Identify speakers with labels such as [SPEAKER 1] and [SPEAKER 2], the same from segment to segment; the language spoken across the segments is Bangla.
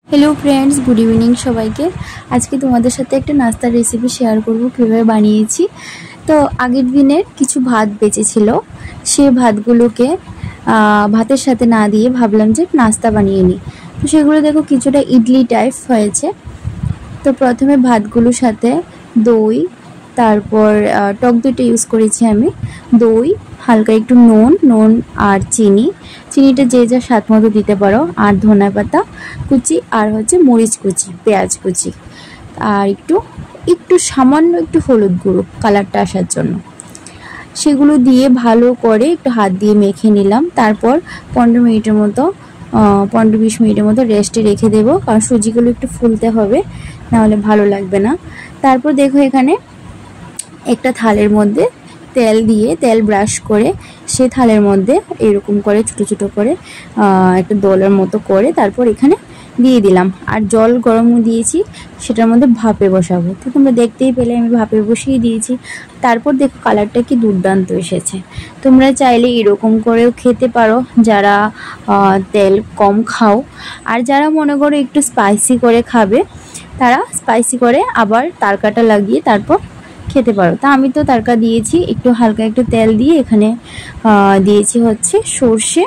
[SPEAKER 1] हेलो फ्रेंड्स, गुड इवनिंग सबाई के। आज के तुम्हारे साथे एक नास्तार रेसिपि शेयर करब किभाबे बानिয়েছি। तो आगेर दिनेर किछु भात बेঁচেছিল, সেই ভাতগুলোকে ভাতের সাথে না দিয়ে ভাবলাম যে নাস্তা বানিয়ে নিই। তো সেগুলো দেখো কিছুটা ইডলি টাইপ হয়েছে। তো প্রথমে ভাতগুলোর সাথে দই, তারপর টক দইটা ইউজ করেছি আমি, দই, হালকা একটু নুন আর চিনিটা যে যা স্বাদ মতো দিতে পারো, আর ধনিয়া পাতা কুচি, আর হচ্ছে মরিচ কুচি, পেঁয়াজ কুচি, আর একটু সামান্য একটু হলুদ গুঁড়ো কালারটা আসার জন্য। সেগুলো দিয়ে ভালো করে একটু হাত দিয়ে মেখে নিলাম। তারপর 15-20 মিনিটের মতো রেস্টে রেখে দেবো, কারণ সুজিগুলো একটু ফুলতে হবে, নাহলে ভালো লাগবে না। তারপর দেখো এখানে একটা থালের মধ্যে তেল ব্রাশ করে সেই থালের মধ্যে এরকম করে ছোট ছোট করে একটা দোলের মতো করে তারপর এখানে দিয়ে দিলাম। আর জল গরম দিয়েছি, সেটার মধ্যে ভাপে বসাবো। তো তোমরা দেখতেই পেলে আমি ভাপে বসিয়ে দিয়েছি। তারপর দেখো কালারটা কি দুর্দান্ত এসেছে। তোমরা চাইলে এরকম করেও খেতে পারো, যারা তেল কম খাও। আর যারা মনে করো একটু স্পাইসি করে খাবে, তারা স্পাইসি করে আবার তারকাটা লাগিয়ে তারপর খেতে পারো। তা আমি তো তারকা দিয়েছি, একটু হালকা একটু তেল দিয়ে এখানে দিয়েছি হচ্ছে সর্ষে,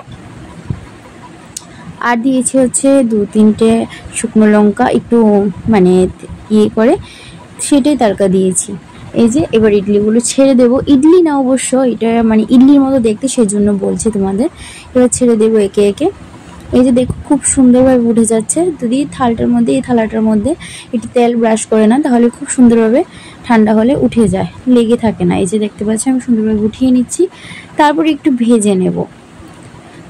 [SPEAKER 1] আর দিয়েছি হচ্ছে 2-3টে শুকনো লঙ্কা, একটু মানে ইয়ে করে সেটাই তারকা দিয়েছি। এই যে এবার ইডলিগুলো ছেড়ে দেবো। ইডলি না অবশ্য, এটা মানে ইডলির মতো দেখতে, সেজন্য বলছি তোমাদের। এবার ছেড়ে দেবো একে একে। এই যে দেখো খুব সুন্দরভাবে উঠে যাচ্ছে। যদি এই থালাটার মধ্যে একটু তেল ব্রাশ করে না, তাহলে খুব সুন্দরভাবে ঠান্ডা হলে উঠে যায়, লেগে থাকে না। এই যে দেখতে পাচ্ছি আমি সুন্দরভাবে উঠিয়ে নিচ্ছি। তারপর একটু ভেজে নেব,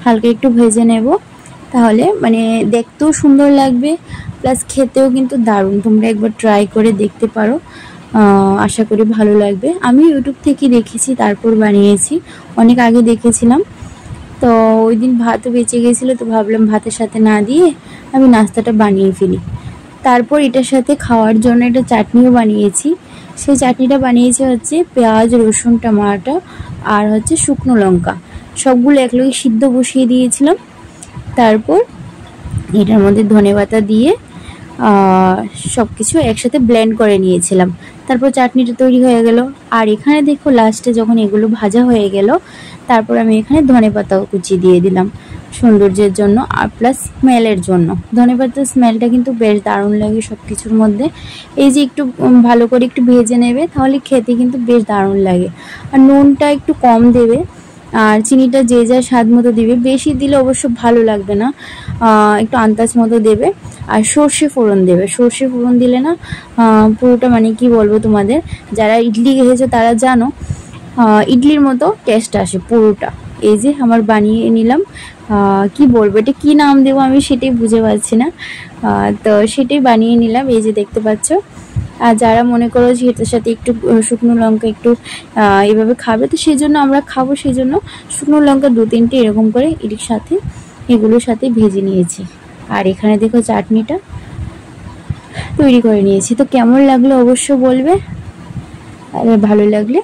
[SPEAKER 1] হালকা একটু ভেজে নেব, তাহলে মানে দেখতেও সুন্দর লাগবে, প্লাস খেতেও কিন্তু দারুণ। তোমরা একবার ট্রাই করে দেখতে পারো, আশা করি ভালো লাগবে। আমি ইউটিউব থেকে দেখেছি, তারপর বানিয়েছি, অনেক আগে দেখেছিলাম। তো ওই দিন ভাতও বেঁচে গেছিলো, তো ভাবলাম ভাতের সাথে না দিয়ে আমি নাস্তাটা বানিয়ে ফেলি। তারপর এটার সাথে খাওয়ার জন্য একটা চাটনিও বানিয়েছি। সেই চাটনিটা বানিয়েছি হচ্ছে পেঁয়াজ, রসুন, টমাটো আর হচ্ছে শুকনো লঙ্কা, সবগুলো একলগে সিদ্ধ বসিয়ে দিয়েছিলাম। তারপর এটার মধ্যে ধনেপাতা দিয়ে সব কিছু একসাথে ব্লেন্ড করে নিয়েছিলাম। তারপর চাটনিটা তৈরি হয়ে গেল। আর এখানে দেখো লাস্টে যখন এগুলো ভাজা হয়ে গেল, তারপর আমি এখানে ধনেপাতাও কুচি দিয়ে দিলাম সৌন্দর্যের জন্য, আর প্লাস স্মেলের জন্য। ধনেপাতার স্মেলটা কিন্তু বেশ দারুণ লাগে সব কিছুর মধ্যে। এই যে একটু ভালো করে একটু ভেজে নেবে, তাহলে খেতে কিন্তু বেশ দারুণ লাগে। আর নুনটা একটু কম দেবে, আর চিনিটা যে যা স্বাদ মতো দিবে, বেশি দিলে অবশ্য ভালো লাগবে না, একটু আন্দাজ মতো দেবে। আর সর্ষে ফোড়ন দেবে, সর্ষে ফোড়ন দিলে না পুরোটা মানে কি বলবো তোমাদের, যারা ইডলি খেয়েছে তারা জানো, ইডলির মতো টেস্ট আসে পুরোটা। এই যে আমার বানিয়ে নিলাম, কি বলবো, এটা কি নাম দেবো আমি সেটাই বুঝে পাচ্ছি না। তো সেটাই বানিয়ে নিলাম, এই যে দেখতে পাচ্ছ। আর যারা মনে করো যে এটার সাথে একটু শুকনো লঙ্কা একটু এভাবে খাবে, তো সেই জন্য আমরা খাবো, সেই জন্য শুকনো লঙ্কা 2-3টে এরকম করে এটির সাথে এগুলোর সাথে ভেজে নিয়েছি। আর এখানে দেখো চাটনিটা তৈরি করে নিয়েছি। তো কেমন লাগলো অবশ্য বলবে, আর ভালো লাগলে